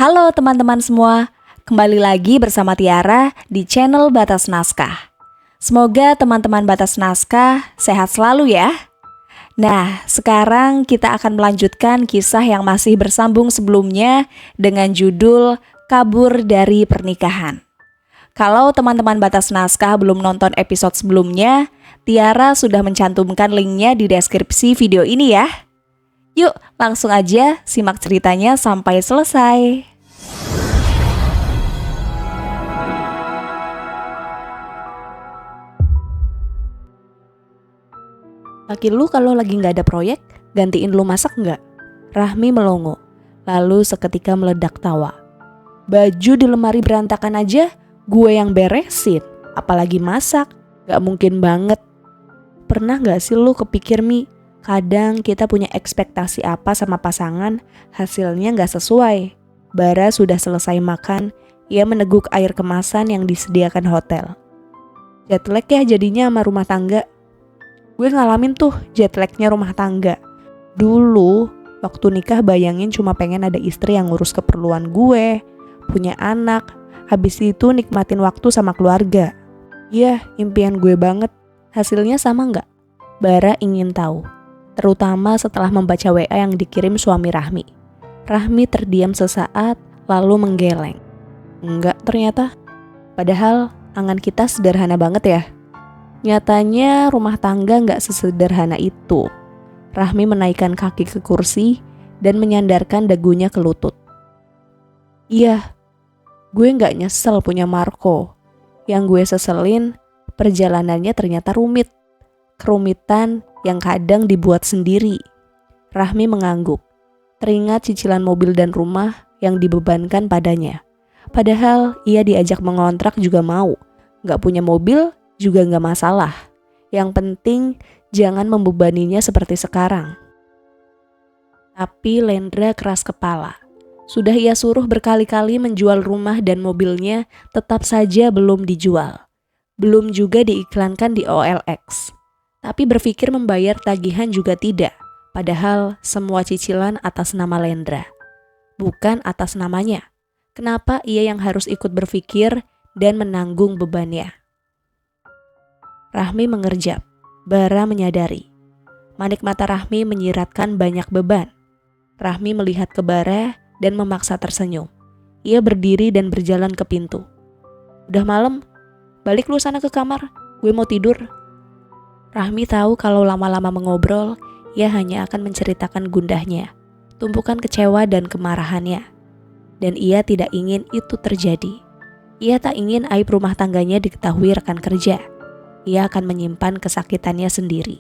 Halo teman-teman semua, kembali lagi bersama Tiara di channel Batas Naskah. Semoga teman-teman Batas Naskah sehat selalu ya. Nah, sekarang kita akan melanjutkan kisah yang masih bersambung sebelumnya dengan judul Kabur dari Pernikahan. Kalau teman-teman Batas Naskah belum nonton episode sebelumnya, Tiara sudah mencantumkan linknya di deskripsi video ini ya. Yuk, langsung aja simak ceritanya sampai selesai. Laki lu kalau lagi nggak ada proyek, gantiin lu masak nggak? Rahmi melongo, lalu seketika meledak tawa. Baju di lemari berantakan aja, gue yang beresin, apalagi masak, nggak mungkin banget. Pernah nggak sih lu kepikir Mi, kadang kita punya ekspektasi apa sama pasangan, hasilnya nggak sesuai. Bara sudah selesai makan, ia meneguk air kemasan yang disediakan hotel. Jet lag ya jadinya sama rumah tangga. Gue ngalamin tuh jet lagnya rumah tangga. Dulu waktu nikah bayangin cuma pengen ada istri yang ngurus keperluan gue, punya anak, habis itu nikmatin waktu sama keluarga. Iya, impian gue banget. Hasilnya sama nggak? Bara ingin tahu, terutama setelah membaca WA yang dikirim suami Rahmi. Rahmi terdiam sesaat lalu menggeleng. Enggak ternyata. Padahal angan kita sederhana banget ya. Nyatanya rumah tangga nggak sesederhana itu. Rahmi menaikkan kaki ke kursi dan menyandarkan dagunya ke lutut. Iya, gue nggak nyesel punya Marco. Yang gue seselin, perjalanannya ternyata rumit. Kerumitan yang kadang dibuat sendiri. Rahmi mengangguk, teringat cicilan mobil dan rumah yang dibebankan padanya. Padahal ia diajak mengontrak juga mau. Nggak punya mobil juga nggak masalah. Yang penting jangan membebaninya seperti sekarang. Tapi Lendra keras kepala. Sudah ia suruh berkali-kali menjual rumah dan mobilnya, tetap saja belum dijual. Belum juga diiklankan di OLX. Tapi berpikir membayar tagihan juga tidak. Padahal semua cicilan atas nama Lendra. Bukan atas namanya. Kenapa ia yang harus ikut berpikir dan menanggung bebannya? Rahmi mengerjap. Bara menyadari. Manik mata Rahmi menyiratkan banyak beban. Rahmi melihat ke Bara dan memaksa tersenyum. Ia berdiri dan berjalan ke pintu. Udah malam, balik lu sana ke kamar. Gue mau tidur. Rahmi tahu kalau lama-lama mengobrol, ia hanya akan menceritakan gundahnya, tumpukan kecewa dan kemarahannya. Dan ia tidak ingin itu terjadi. Ia tak ingin aib rumah tangganya diketahui rekan kerja. Ia akan menyimpan kesakitannya sendiri.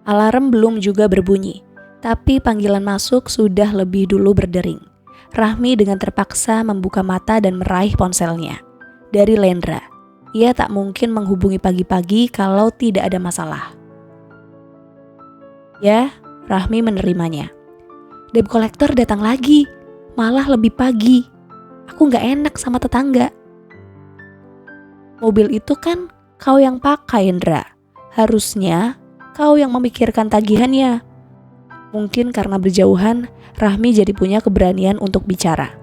Alarm belum juga berbunyi, tapi panggilan masuk sudah lebih dulu berdering. Rahmi dengan terpaksa membuka mata dan meraih ponselnya. Dari Lendra, ia tak mungkin menghubungi pagi-pagi kalau tidak ada masalah. Ya, Rahmi menerimanya. Debt collector datang lagi, malah lebih pagi. Aku gak enak sama tetangga. Mobil itu kan kau yang pakai, Indra. Harusnya kau yang memikirkan tagihannya. Mungkin karena berjauhan, Rahmi jadi punya keberanian untuk bicara.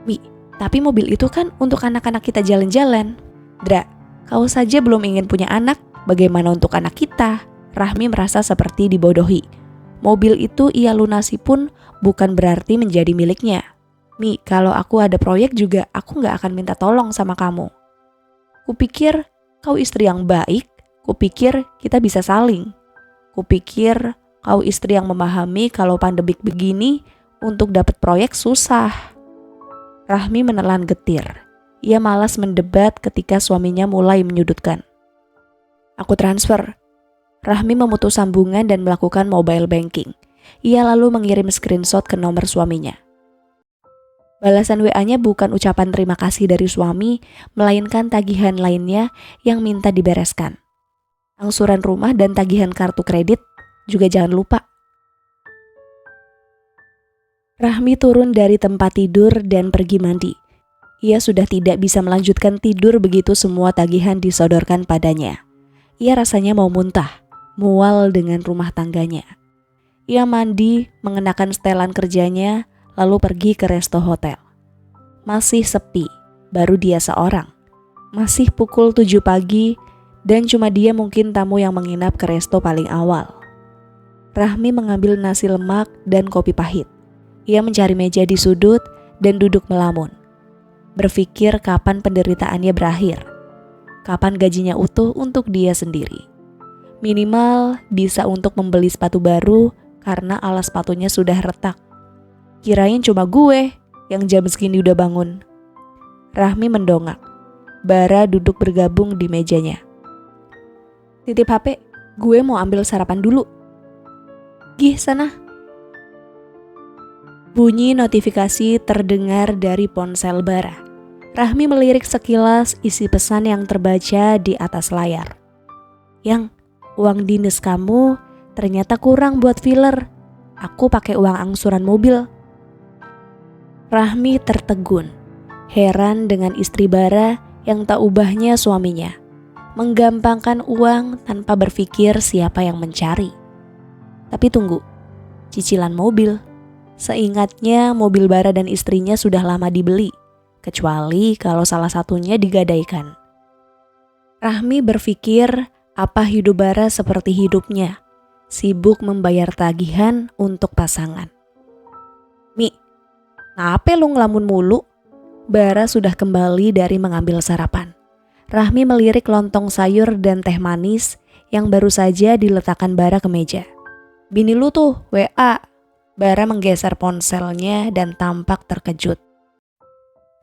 Mi, tapi mobil itu kan untuk anak-anak kita jalan-jalan. Dra, kau saja belum ingin punya anak, bagaimana untuk anak kita? Rahmi merasa seperti dibodohi. Mobil itu ia lunasi pun bukan berarti menjadi miliknya. Mi, kalau aku ada proyek juga aku gak akan minta tolong sama kamu. Kupikir kau istri yang baik, kupikir kita bisa saling. Kupikir kau istri yang memahami kalau pandemik begini untuk dapat proyek susah. Rahmi menelan getir. Ia malas mendebat ketika suaminya mulai menyudutkan. Aku transfer. Rahmi memutus sambungan dan melakukan mobile banking. Ia lalu mengirim screenshot ke nomor suaminya. Balasan WA-nya bukan ucapan terima kasih dari suami, melainkan tagihan lainnya yang minta dibereskan. Angsuran rumah dan tagihan kartu kredit juga jangan lupa. Rahmi turun dari tempat tidur dan pergi mandi. Ia sudah tidak bisa melanjutkan tidur begitu semua tagihan disodorkan padanya. Ia rasanya mau muntah, mual dengan rumah tangganya. Ia mandi, mengenakan setelan kerjanya, lalu pergi ke resto hotel. Masih sepi, baru dia seorang. Masih pukul 7 pagi, dan cuma dia mungkin tamu yang menginap ke resto paling awal. Rahmi mengambil nasi lemak dan kopi pahit. Ia mencari meja di sudut dan duduk melamun. Berpikir kapan penderitaannya berakhir. Kapan gajinya utuh untuk dia sendiri. Minimal bisa untuk membeli sepatu baru karena alas sepatunya sudah retak. Kirain cuma gue yang jam segini udah bangun. Rahmi mendongak. Bara duduk bergabung di mejanya. Titip HP, gue mau ambil sarapan dulu. Gih sana. Bunyi notifikasi terdengar dari ponsel Bara. Rahmi melirik sekilas isi pesan yang terbaca di atas layar. Yang, uang dinas kamu ternyata kurang buat filler. Aku pakai uang angsuran mobil. Rahmi tertegun, heran dengan istri Bara yang tak ubahnya suaminya. Menggampangkan uang tanpa berpikir siapa yang mencari. Tapi tunggu, cicilan mobil. Seingatnya mobil Bara dan istrinya sudah lama dibeli, kecuali kalau salah satunya digadaikan. Rahmi berpikir apa hidup Bara seperti hidupnya, sibuk membayar tagihan untuk pasangan. Mi, ngapain lu ngelamun mulu? Bara sudah kembali dari mengambil sarapan. Rahmi melirik lontong sayur dan teh manis yang baru saja diletakkan Bara ke meja. Bini lu tuh, WA. Bara menggeser ponselnya dan tampak terkejut.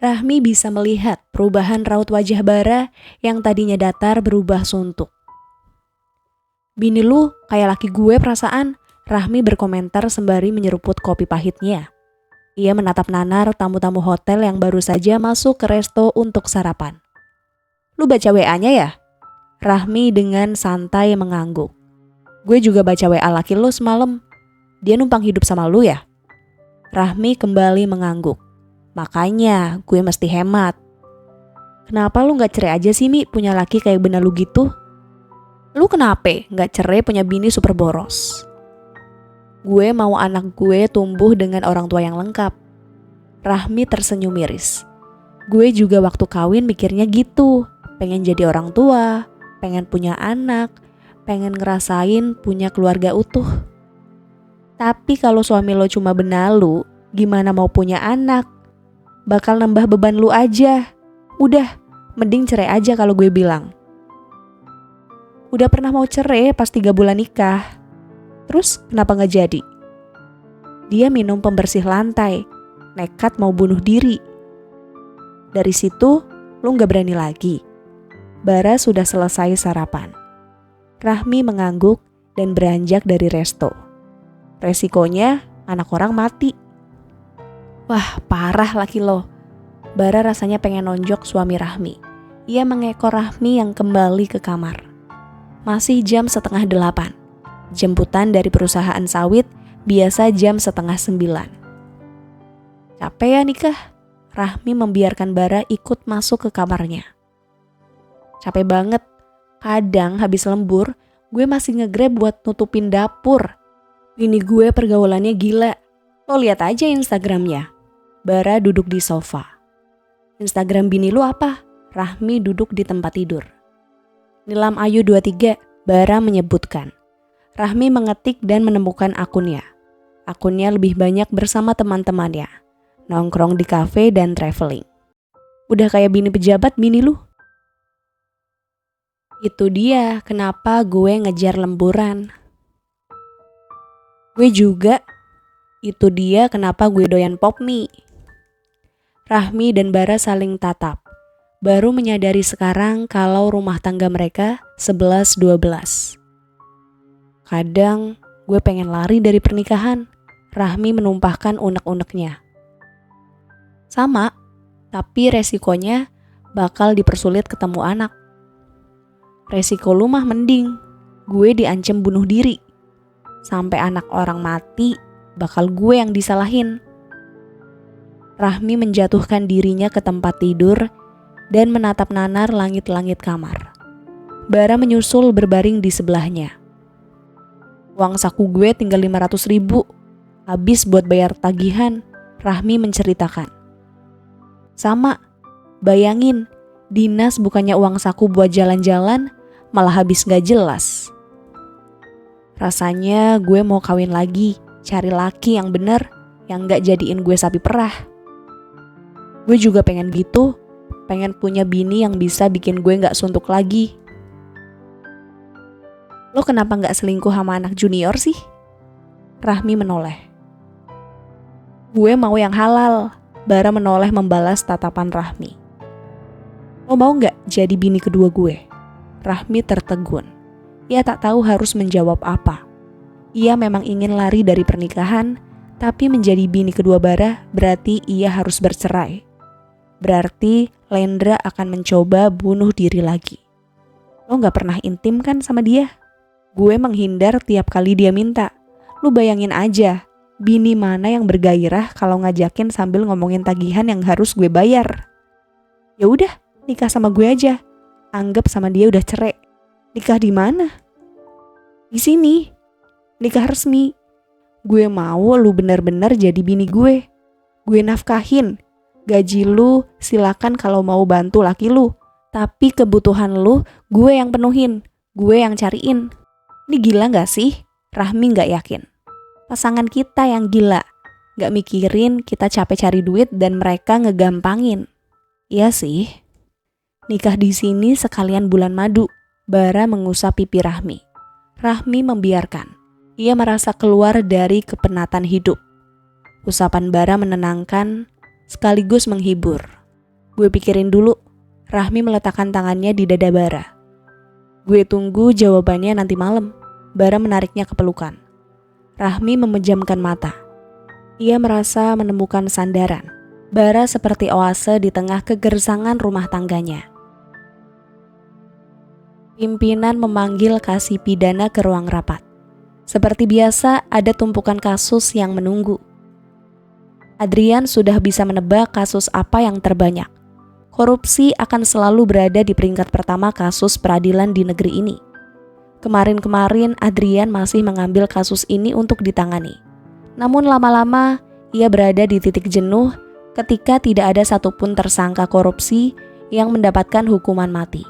Rahmi bisa melihat perubahan raut wajah Bara yang tadinya datar berubah suntuk. Bini lu kayak laki gue perasaan, Rahmi berkomentar sembari menyeruput kopi pahitnya. Ia menatap nanar tamu-tamu hotel yang baru saja masuk ke resto untuk sarapan. Lu baca WA-nya ya? Rahmi dengan santai mengangguk. Gue juga baca WA laki lu semalam. Dia numpang hidup sama lu ya? Rahmi kembali mengangguk. Makanya gue mesti hemat. Kenapa lu gak cerai aja sih Mi punya laki kayak bener lu gitu? Lu kenapa gak cerai punya bini super boros? Gue mau anak gue tumbuh dengan orang tua yang lengkap. Rahmi tersenyum miris. Gue juga waktu kawin mikirnya gitu. Pengen jadi orang tua, pengen punya anak, pengen ngerasain punya keluarga utuh. Tapi kalau suami lo cuma benalu, gimana mau punya anak? Bakal nambah beban lu aja. Udah, mending cerai aja kalau gue bilang. Udah pernah mau cerai pas 3 bulan nikah. Terus kenapa gak jadi? Dia minum pembersih lantai, nekat mau bunuh diri. Dari situ, lu gak berani lagi. Bara sudah selesai sarapan. Rahmi mengangguk dan beranjak dari resto. Resikonya anak orang mati. Wah, parah laki lo. Bara rasanya pengen nonjok suami Rahmi. Ia mengekor Rahmi yang kembali ke kamar. Masih jam 7:30. Jemputan dari perusahaan sawit biasa jam 8:30. Capek ya nikah? Rahmi membiarkan Bara ikut masuk ke kamarnya. Capek banget. Kadang habis lembur, gue masih nge-grab buat nutupin dapur. Bini gue pergaulannya gila. Lo lihat aja Instagramnya. Bara duduk di sofa. Instagram bini lu apa? Rahmi duduk di tempat tidur. Nilam Ayu 23, Bara menyebutkan. Rahmi mengetik dan menemukan akunnya. Akunnya lebih banyak bersama teman-temannya. Nongkrong di kafe dan traveling. Udah kayak bini pejabat bini lu. Itu dia kenapa gue ngejar lemburan. Gue juga. Itu dia kenapa gue doyan pop mie. Rahmi dan Bara saling tatap. Baru menyadari sekarang kalau rumah tangga mereka 11-12. Kadang gue pengen lari dari pernikahan. Rahmi menumpahkan unek-uneknya. Sama, tapi resikonya bakal dipersulit ketemu anak. Resiko lu mah mending, gue diancam bunuh diri. Sampai anak orang mati, bakal gue yang disalahin. Rahmi menjatuhkan dirinya ke tempat tidur dan menatap nanar langit-langit kamar. Bara menyusul berbaring di sebelahnya. Uang saku gue tinggal 500 ribu. Habis buat bayar tagihan, Rahmi menceritakan. Sama, bayangin, dinas bukannya uang saku buat jalan-jalan, malah habis gak jelas. Rasanya gue mau kawin lagi, cari laki yang bener, yang gak jadiin gue sapi perah. Gue juga pengen gitu, pengen punya bini yang bisa bikin gue gak suntuk lagi. Lo kenapa gak selingkuh sama anak junior sih? Rahmi menoleh. Gue mau yang halal, Bara menoleh membalas tatapan Rahmi. Lo mau gak jadi bini kedua gue? Rahmi tertegun. Ia tak tahu harus menjawab apa. Ia memang ingin lari dari pernikahan, tapi menjadi bini kedua Bara berarti ia harus bercerai. Berarti Lendra akan mencoba bunuh diri lagi. Lo gak pernah intim kan sama dia? Gue menghindar tiap kali dia minta. Lu bayangin aja, bini mana yang bergairah kalau ngajakin sambil ngomongin tagihan yang harus gue bayar? Ya udah, nikah sama gue aja. Anggap sama dia udah cerai. Nikah di mana? Di sini. Nikah resmi. Gue mau lu bener-bener jadi bini gue. Gue nafkahin. Gaji lu silakan kalau mau bantu laki lu. Tapi kebutuhan lu gue yang penuhin. Gue yang cariin. Ini gila gak sih? Rahmi gak yakin. Pasangan kita yang gila. Gak mikirin kita capek cari duit dan mereka ngegampangin. Iya sih. Nikah di sini sekalian bulan madu. Bara mengusap pipi Rahmi. Rahmi membiarkan. Ia merasa keluar dari kepenatan hidup. Usapan Bara menenangkan sekaligus menghibur. Gue pikirin dulu. Rahmi meletakkan tangannya di dada Bara. Gue tunggu jawabannya nanti malam. Bara menariknya ke pelukan. Rahmi memejamkan mata. Ia merasa menemukan sandaran. Bara seperti oase di tengah kegersangan rumah tangganya. Pimpinan memanggil kasih pidana ke ruang rapat. Seperti biasa ada tumpukan kasus yang menunggu. Adrian sudah bisa menebak kasus apa yang terbanyak. Korupsi akan selalu berada di peringkat pertama kasus peradilan di negeri ini. Kemarin-kemarin Adrian masih mengambil kasus ini untuk ditangani. Namun lama-lama ia berada di titik jenuh ketika tidak ada satupun tersangka korupsi yang mendapatkan hukuman mati.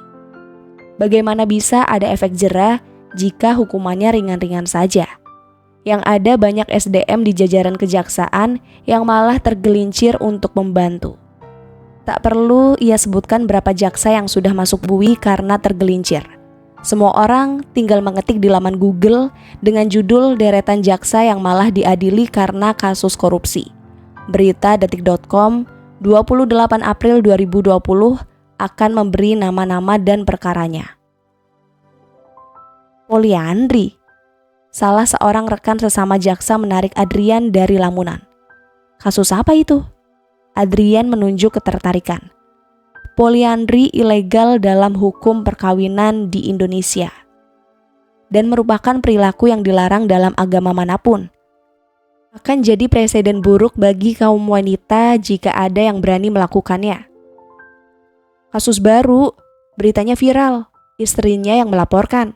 Bagaimana bisa ada efek jera jika hukumannya ringan-ringan saja? Yang ada banyak SDM di jajaran kejaksaan yang malah tergelincir untuk membantu. Tak perlu ia sebutkan berapa jaksa yang sudah masuk bui karena tergelincir. Semua orang tinggal mengetik di laman Google dengan judul deretan jaksa yang malah diadili karena kasus korupsi. Berita detik.com 28 April 2020 akan memberi nama-nama dan perkaranya. Poliandri. Salah seorang rekan sesama jaksa menarik Adrian dari lamunan. Kasus apa itu? Adrian menunjuk ketertarikan. Poliandri ilegal dalam hukum perkawinan di Indonesia dan merupakan perilaku yang dilarang dalam agama manapun. Akan jadi presiden buruk bagi kaum wanita jika ada yang berani melakukannya. Kasus baru, beritanya viral, istrinya yang melaporkan.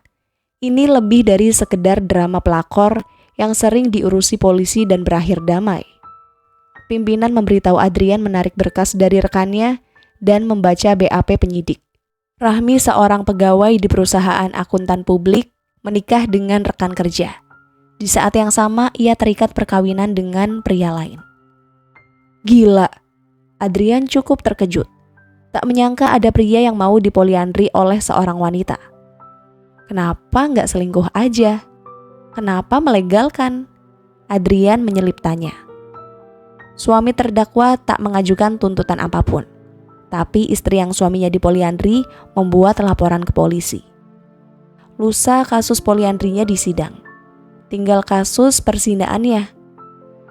Ini lebih dari sekedar drama pelakor yang sering diurusi polisi dan berakhir damai. Pimpinan memberitahu Adrian menarik berkas dari rekannya dan membaca BAP penyidik. Rahmi seorang pegawai di perusahaan akuntan publik menikah dengan rekan kerja. Di saat yang sama ia terikat perkawinan dengan pria lain. Gila, Adrian cukup terkejut. Tak menyangka ada pria yang mau dipoliandri oleh seorang wanita. Kenapa nggak selingkuh aja? Kenapa melegalkan? Adrian menyelip tanya. Suami terdakwa tak mengajukan tuntutan apapun. Tapi istri yang suaminya dipoliandri membuat laporan ke polisi. Lusa kasus poliandrinya disidang. Tinggal kasus persinaannya.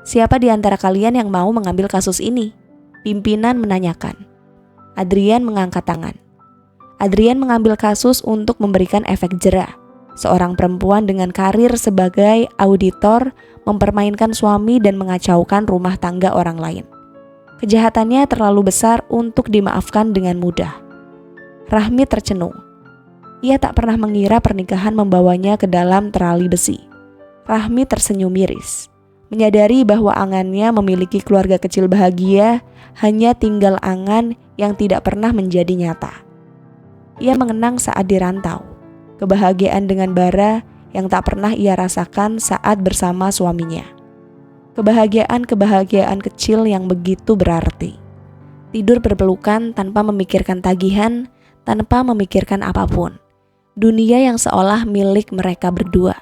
Siapa di antara kalian yang mau mengambil kasus ini? Pimpinan menanyakan. Adrian mengangkat tangan. Adrian mengambil kasus untuk memberikan efek jera. Seorang perempuan dengan karir sebagai auditor mempermainkan suami dan mengacaukan rumah tangga orang lain. Kejahatannya terlalu besar untuk dimaafkan dengan mudah. Rahmi tercenung. Ia tak pernah mengira pernikahan membawanya ke dalam terali besi. Rahmi tersenyum miris, menyadari bahwa angannya memiliki keluarga kecil bahagia hanya tinggal angan yang tidak pernah menjadi nyata. Ia mengenang saat dirantau, kebahagiaan dengan bara yang tak pernah ia rasakan saat bersama suaminya. Kebahagiaan kecil yang begitu berarti. Tidur berpelukan tanpa memikirkan tagihan, tanpa memikirkan apapun. Dunia yang seolah milik mereka berdua.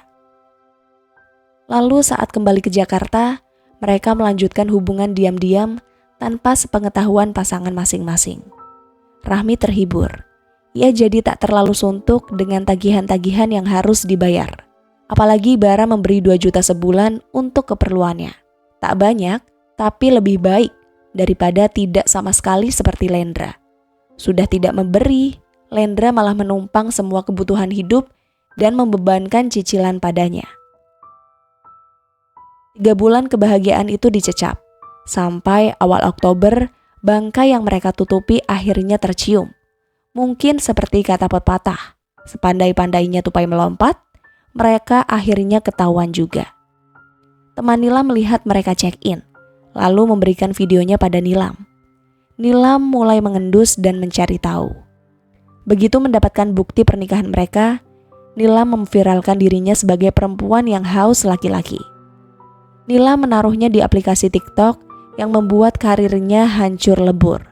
Lalu saat kembali ke Jakarta, mereka melanjutkan hubungan diam-diam tanpa sepengetahuan pasangan masing-masing. Rahmi terhibur. Ia jadi tak terlalu suntuk dengan tagihan-tagihan yang harus dibayar. Apalagi Bara memberi 2 juta sebulan untuk keperluannya. Tak banyak, tapi lebih baik daripada tidak sama sekali seperti Lendra. Sudah tidak memberi, Lendra malah menumpang semua kebutuhan hidup dan membebankan cicilan padanya. 3 bulan kebahagiaan itu dicecap. Sampai awal Oktober, bangkai yang mereka tutupi akhirnya tercium. Mungkin seperti kata pepatah, sepandai-pandainya tupai melompat, mereka akhirnya ketahuan juga. Teman Nilam melihat mereka check-in, lalu memberikan videonya pada Nilam. Nilam mulai mengendus dan mencari tahu. Begitu mendapatkan bukti pernikahan mereka, Nilam memviralkan dirinya sebagai perempuan yang haus laki-laki. Nilam menaruhnya di aplikasi TikTok yang membuat karirnya hancur lebur.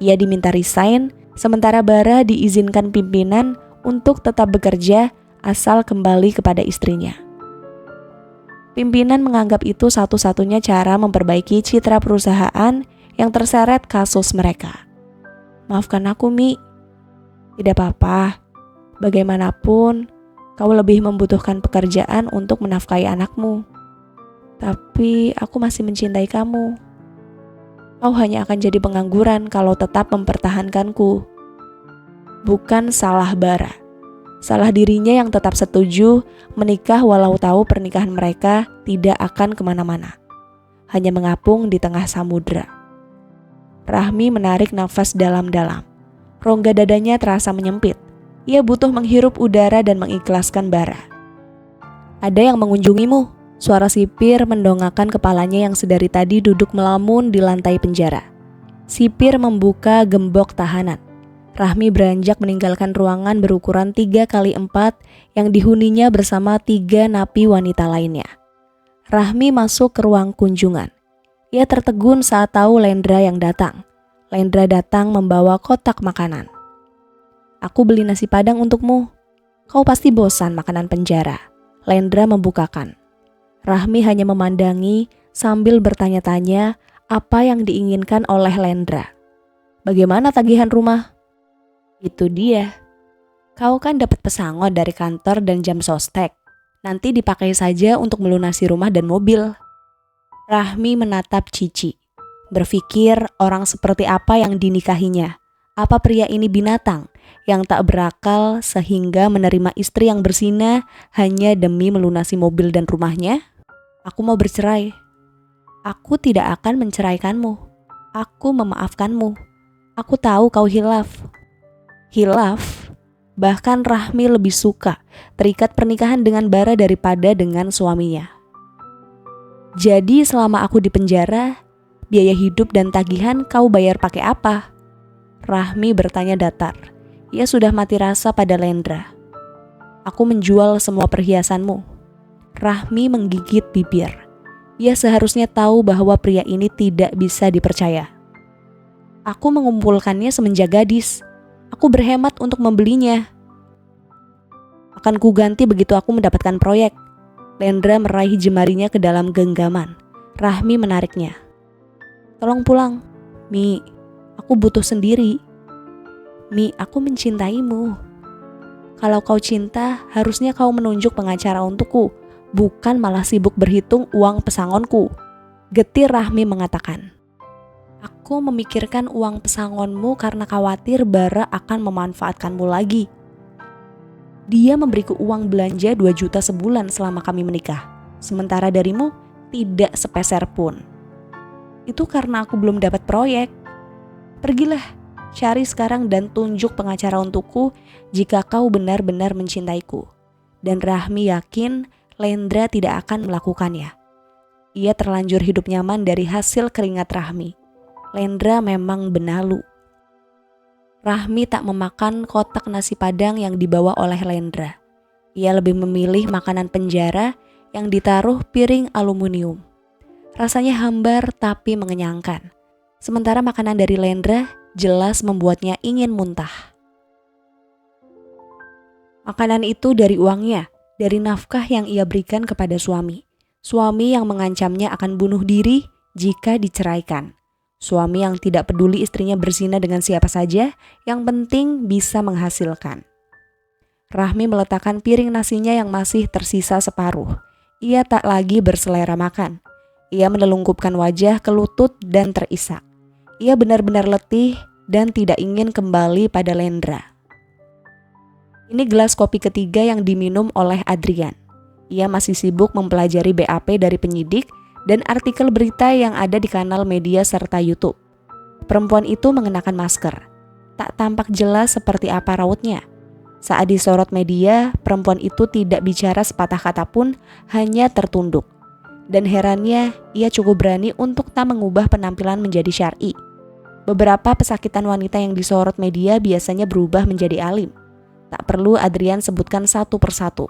Ia diminta resign, sementara Bara diizinkan pimpinan untuk tetap bekerja asal kembali kepada istrinya. Pimpinan menganggap itu satu-satunya cara memperbaiki citra perusahaan yang terseret kasus mereka. Maafkan aku, Mi. Tidak apa-apa. Bagaimanapun, kau lebih membutuhkan pekerjaan untuk menafkahi anakmu. Tapi aku masih mencintai kamu. Kau hanya akan jadi pengangguran kalau tetap mempertahankanku. Bukan salah Bara. Salah dirinya yang tetap setuju menikah walau tahu pernikahan mereka tidak akan kemana-mana. Hanya mengapung di tengah samudera. Rahmi menarik nafas dalam-dalam. Rongga dadanya terasa menyempit. Ia butuh menghirup udara dan mengikhlaskan Bara. Ada yang mengunjungimu. Suara sipir mendongakkan kepalanya yang sedari tadi duduk melamun di lantai penjara. Sipir membuka gembok tahanan. Rahmi beranjak meninggalkan ruangan berukuran 3x4 yang dihuninya bersama 3 napi wanita lainnya. Rahmi masuk ke ruang kunjungan. Ia tertegun saat tahu Lendra yang datang. Lendra datang membawa kotak makanan. Aku beli nasi padang untukmu. Kau pasti bosan makanan penjara. Lendra membukakan. Rahmi hanya memandangi sambil bertanya-tanya apa yang diinginkan oleh Lendra. Bagaimana tagihan rumah? Itu dia. Kau kan dapat pesangon dari kantor dan jam sostek. Nanti dipakai saja untuk melunasi rumah dan mobil. Rahmi menatap Cici. Berpikir orang seperti apa yang dinikahinya. Apa pria ini binatang yang tak berakal sehingga menerima istri yang bersinah hanya demi melunasi mobil dan rumahnya? Aku mau bercerai. Aku tidak akan menceraikanmu. Aku memaafkanmu. Aku tahu kau hilaf. Hilaf? Bahkan Rahmi lebih suka terikat pernikahan dengan Bara daripada dengan suaminya. Jadi selama aku di penjara, biaya hidup dan tagihan kau bayar pakai apa? Rahmi bertanya datar. Ia sudah mati rasa pada Lendra. Aku menjual semua perhiasanmu. Rahmi menggigit bibir. Ia seharusnya tahu bahwa pria ini tidak bisa dipercaya. Aku mengumpulkannya semenjak gadis. Aku berhemat untuk membelinya. Akan kuganti begitu aku mendapatkan proyek. Lendra meraih jemarinya ke dalam genggaman. Rahmi menariknya. Tolong pulang. Mi, aku butuh sendiri. Mi, aku mencintaimu. Kalau kau cinta, harusnya kau menunjuk pengacara untukku. Bukan malah sibuk berhitung uang pesangonku. Getir Rahmi mengatakan. Aku memikirkan uang pesangonmu karena khawatir Bara akan memanfaatkanmu lagi. Dia memberiku uang belanja 2 juta sebulan selama kami menikah. Sementara darimu tidak sepeser pun. Itu karena aku belum dapat proyek. Pergilah, cari sekarang dan tunjuk pengacara untukku jika kau benar-benar mencintaiku. Dan Rahmi yakin Lendra tidak akan melakukannya. Ia terlanjur hidup nyaman dari hasil keringat Rahmi. Lendra memang benalu. Rahmi tak memakan kotak nasi padang yang dibawa oleh Lendra. Ia lebih memilih makanan penjara yang ditaruh piring aluminium. Rasanya hambar tapi mengenyangkan. Sementara makanan dari Lendra jelas membuatnya ingin muntah. Makanan itu dari uangnya, dari nafkah yang ia berikan kepada suami. Suami yang mengancamnya akan bunuh diri jika diceraikan. Suami yang tidak peduli istrinya berzina dengan siapa saja, yang penting bisa menghasilkan. Rahmi meletakkan piring nasinya yang masih tersisa separuh. Ia tak lagi berselera makan. Ia menelungkupkan wajah ke lutut dan terisak. Ia benar-benar letih dan tidak ingin kembali pada Lendra. Ini gelas kopi ketiga yang diminum oleh Adrian. Ia masih sibuk mempelajari BAP dari penyidik dan artikel berita yang ada di kanal media serta YouTube. Perempuan itu mengenakan masker. Tak tampak jelas seperti apa rautnya. Saat disorot media, perempuan itu tidak bicara sepatah kata pun, hanya tertunduk. Dan herannya, ia cukup berani untuk tak mengubah penampilan menjadi syar'i. Beberapa pesakitan wanita yang disorot media biasanya berubah menjadi alim. Tak perlu Adrian sebutkan satu persatu.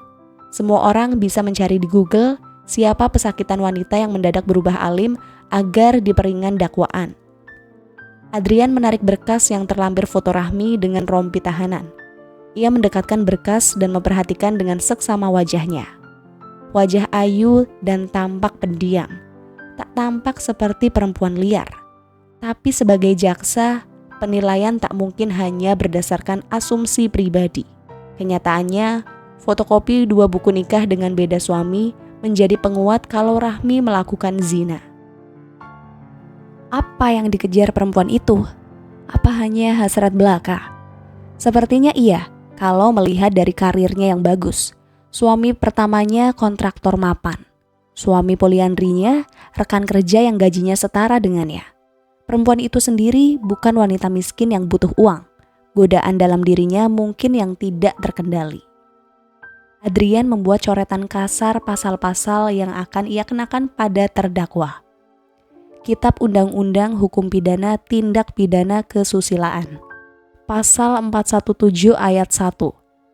Semua orang bisa mencari di Google siapa pesakitan wanita yang mendadak berubah alim agar diperingan dakwaan. Adrian menarik berkas yang terlampir foto Rahmi dengan rompi tahanan. Ia mendekatkan berkas dan memperhatikan dengan seksama wajahnya. Wajah ayu dan tampak pendiam. Tak tampak seperti perempuan liar. Tapi sebagai jaksa, penilaian tak mungkin hanya berdasarkan asumsi pribadi. Kenyataannya, fotokopi 2 buku nikah dengan beda suami menjadi penguat kalau Rahmi melakukan zina. Apa yang dikejar perempuan itu? Apa hanya hasrat belaka? Sepertinya iya, kalau melihat dari karirnya yang bagus. Suami pertamanya kontraktor mapan. Suami poliandrinya rekan kerja yang gajinya setara dengannya. Perempuan itu sendiri bukan wanita miskin yang butuh uang. Godaan dalam dirinya mungkin yang tidak terkendali. Adrian membuat coretan kasar pasal-pasal yang akan ia kenakan pada terdakwa. Kitab Undang-Undang Hukum Pidana Tindak Pidana Kesusilaan. Pasal 417 ayat 1.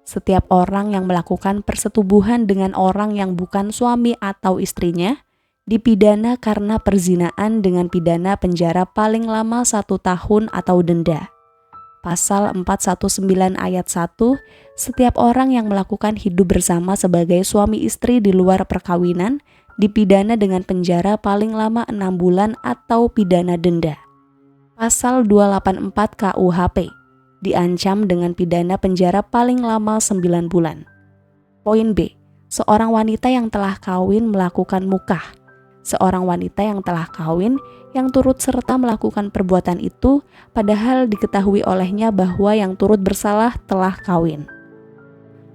Setiap orang yang melakukan persetubuhan dengan orang yang bukan suami atau istrinya dipidana karena perzinaan dengan pidana penjara paling lama 1 tahun atau denda. Pasal 419 ayat 1, setiap orang yang melakukan hidup bersama sebagai suami istri di luar perkawinan dipidana dengan penjara paling lama 6 bulan atau pidana denda. Pasal 284 KUHP, diancam dengan pidana penjara paling lama 9 bulan. Poin B, seorang wanita yang telah kawin melakukan mukah. Seorang wanita yang telah kawin yang turut serta melakukan perbuatan itu padahal diketahui olehnya bahwa yang turut bersalah telah kawin.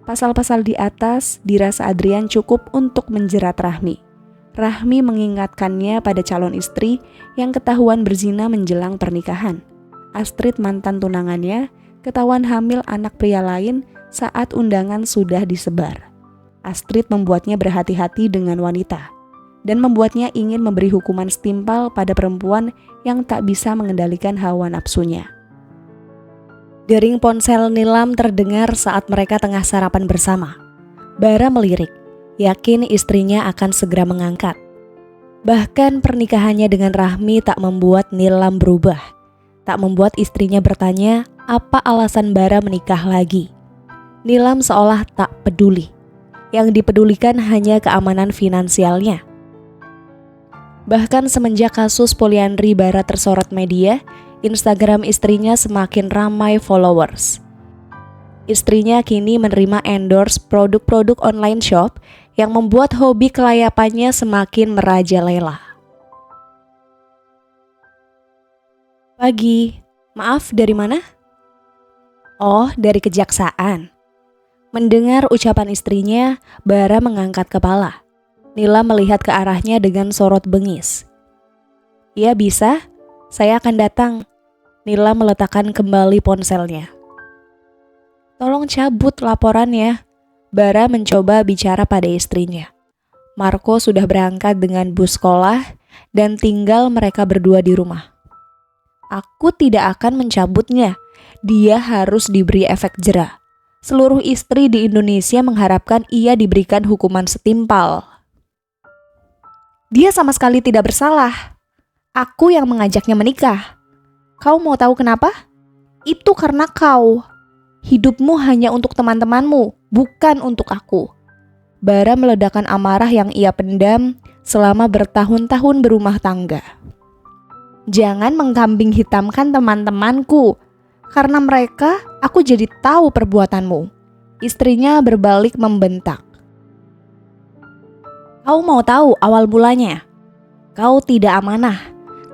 Pasal-pasal di atas dirasa Adrian cukup untuk menjerat Rahmi. Rahmi mengingatkannya pada calon istri yang ketahuan berzina menjelang pernikahan. Astrid mantan tunangannya ketahuan hamil anak pria lain saat undangan sudah disebar. Astrid membuatnya berhati-hati dengan wanita dan membuatnya ingin memberi hukuman setimpal pada perempuan yang tak bisa mengendalikan hawa nafsunya. Dering ponsel Nilam terdengar saat mereka tengah sarapan bersama. Bara melirik, yakin istrinya akan segera mengangkat. Bahkan pernikahannya dengan Rahmi tak membuat Nilam berubah. Tak membuat istrinya bertanya apa alasan Bara menikah lagi. Nilam seolah tak peduli. Yang dipedulikan hanya keamanan finansialnya. Bahkan semenjak kasus poliandri Bara tersorot media, Instagram istrinya semakin ramai followers. Istrinya kini menerima endorse produk-produk online shop yang membuat hobi kelayapannya semakin merajalela. Pagi, maaf dari mana? Oh, dari kejaksaan. Mendengar ucapan istrinya, Bara mengangkat kepala. Nila melihat ke arahnya dengan sorot bengis. "Ya bisa, saya akan datang." Nila meletakkan kembali ponselnya. "Tolong cabut laporannya." Bara mencoba bicara pada istrinya. Marco sudah berangkat dengan bus sekolah dan tinggal mereka berdua di rumah. Aku tidak akan mencabutnya. Dia harus diberi efek jera. Seluruh istri di Indonesia mengharapkan ia diberikan hukuman setimpal. Dia sama sekali tidak bersalah. Aku yang mengajaknya menikah. Kau mau tahu kenapa? Itu karena kau. Hidupmu hanya untuk teman-temanmu, bukan untuk aku. Bara meledakkan amarah yang ia pendam selama bertahun-tahun berumah tangga. Jangan mengkambing hitamkan teman-temanku. Karena mereka, aku jadi tahu perbuatanmu. Istrinya berbalik membentak. Kau mau tahu awal mulanya? Kau tidak amanah.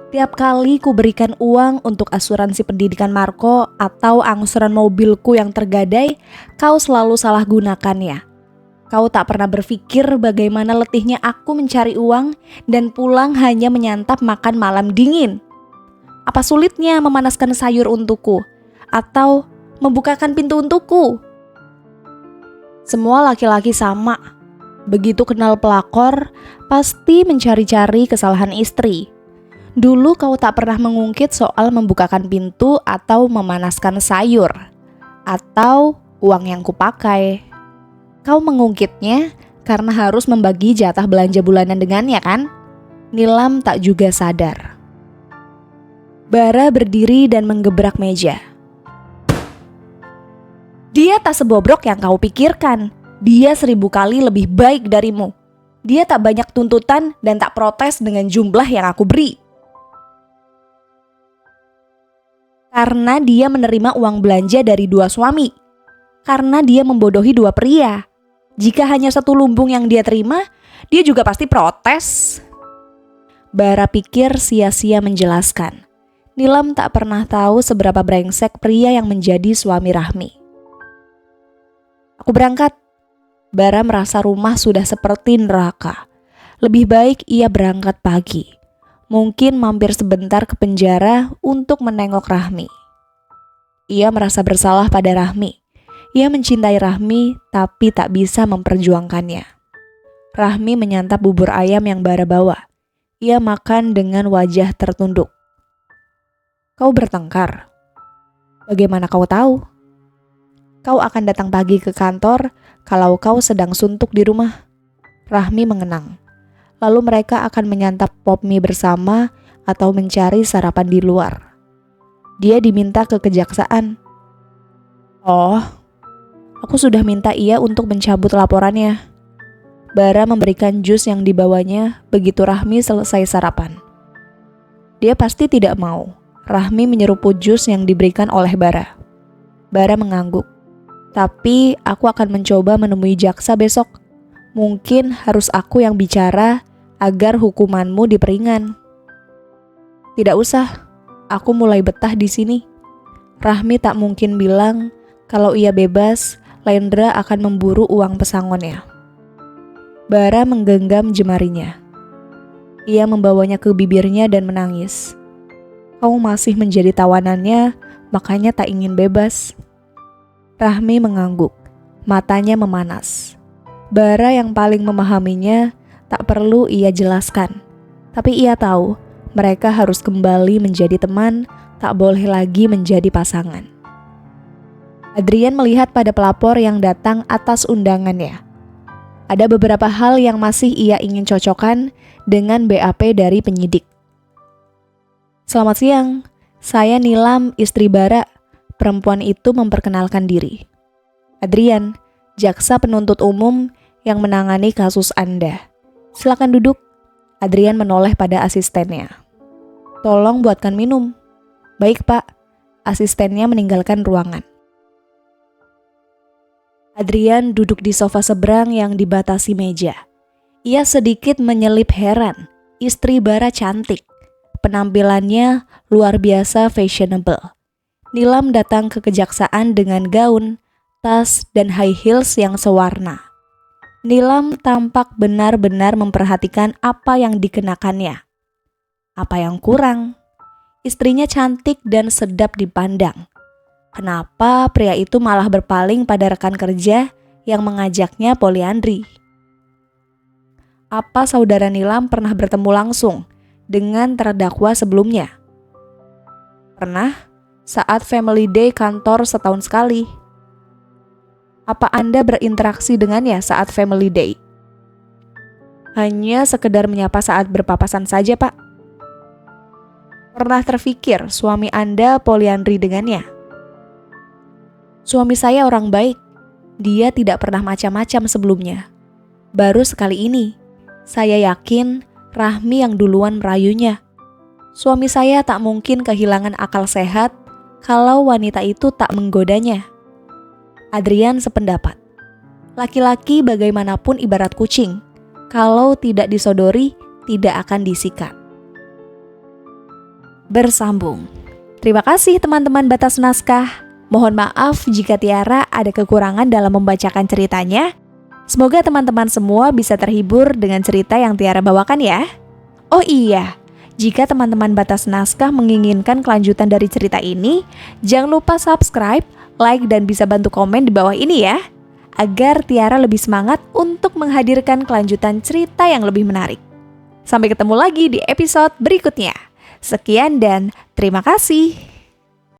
Tiap kali ku berikan uang untuk asuransi pendidikan Marco atau angsuran mobilku yang tergadai, kau selalu salah gunakannya. Kau tak pernah berpikir bagaimana letihnya aku mencari uang dan pulang hanya menyantap makan malam dingin. Apa sulitnya memanaskan sayur untukku atau membukakan pintu untukku? Semua laki-laki sama. Begitu kenal pelakor, pasti mencari-cari kesalahan istri. Dulu kau tak pernah mengungkit soal membukakan pintu atau memanaskan sayur, atau uang yang kupakai. Kau mengungkitnya karena harus membagi jatah belanja bulanan dengannya kan? Nilam tak juga sadar. Bara berdiri dan menggebrak meja. Dia tak sebobrok yang kau pikirkan. Dia 1000 kali lebih baik darimu. Dia tak banyak tuntutan dan tak protes dengan jumlah yang aku beri. Karena dia menerima uang belanja dari 2 suami. Karena dia membodohi 2 pria. Jika hanya 1 lumbung yang dia terima, dia juga pasti protes. Bara pikir sia-sia menjelaskan. Nilam tak pernah tahu seberapa brengsek pria yang menjadi suami Rahmi. Aku berangkat. Bara merasa rumah sudah seperti neraka. Lebih baik ia berangkat pagi. Mungkin mampir sebentar ke penjara untuk menengok Rahmi. Ia merasa bersalah pada Rahmi. Ia mencintai Rahmi tapi tak bisa memperjuangkannya. Rahmi menyantap bubur ayam yang Bara bawa. Ia makan dengan wajah tertunduk. Kau bertengkar. Bagaimana kau tahu? Kau akan datang pagi ke kantor kalau kau sedang suntuk di rumah. Rahmi mengenang. Lalu mereka akan menyantap pop mie bersama atau mencari sarapan di luar. Dia diminta ke kejaksaan. Oh, aku sudah minta ia untuk mencabut laporannya. Bara memberikan jus yang dibawanya begitu Rahmi selesai sarapan. Dia pasti tidak mau. Rahmi menyeruput jus yang diberikan oleh Bara. Bara mengangguk. Tapi aku akan mencoba menemui jaksa besok. Mungkin harus aku yang bicara agar hukumanmu diperingan. Tidak usah, aku mulai betah di sini. Rahmi tak mungkin bilang kalau ia bebas, Lendra akan memburu uang pesangonnya. Bara menggenggam jemarinya. Ia membawanya ke bibirnya dan menangis. Kau masih menjadi tawanannya, makanya tak ingin bebas. Rahmi mengangguk, matanya memanas. Bara yang paling memahaminya tak perlu ia jelaskan. Tapi ia tahu mereka harus kembali menjadi teman, tak boleh lagi menjadi pasangan. Adrian melihat pada pelapor yang datang atas undangannya. Ada beberapa hal yang masih ia ingin cocokkan dengan BAP dari penyidik. Selamat siang, saya Nilam, istri Bara. Perempuan itu memperkenalkan diri. Adrian, jaksa penuntut umum yang menangani kasus Anda. Silakan duduk. Adrian menoleh pada asistennya. Tolong buatkan minum. Baik, Pak. Asistennya meninggalkan ruangan. Adrian duduk di sofa seberang yang dibatasi meja. Ia sedikit menyelip heran. Istri Bara cantik. Penampilannya luar biasa fashionable. Nilam datang ke kejaksaan dengan gaun, tas, dan high heels yang sewarna. Nilam tampak benar-benar memperhatikan apa yang dikenakannya. Apa yang kurang? Istrinya cantik dan sedap dipandang. Kenapa pria itu malah berpaling pada rekan kerja yang mengajaknya poliandri? apa saudara Nilam pernah bertemu langsung dengan terdakwa sebelumnya? Pernah, saat family day kantor setahun sekali. Apa Anda berinteraksi dengannya saat family day? Hanya sekedar menyapa saat berpapasan saja, Pak. Pernah terfikir suami Anda poliandri dengannya? Suami saya orang baik. Dia tidak pernah macam-macam sebelumnya. Baru sekali ini, saya yakin Rahmi yang duluan merayunya. Suami saya tak mungkin kehilangan akal sehat kalau wanita itu tak menggodanya. Adrian sependapat. Laki-laki bagaimanapun ibarat kucing. Kalau tidak disodori, tidak akan disikat. Bersambung. Terima kasih teman-teman Batas Naskah. Mohon maaf jika Tiara ada kekurangan dalam membacakan ceritanya. Semoga teman-teman semua bisa terhibur dengan cerita yang Tiara bawakan ya. Oh iya, jika teman-teman Batas Naskah menginginkan kelanjutan dari cerita ini, jangan lupa subscribe, like, dan bisa bantu komen di bawah ini ya, agar Tiara lebih semangat untuk menghadirkan kelanjutan cerita yang lebih menarik. Sampai ketemu lagi di episode berikutnya. Sekian dan terima kasih.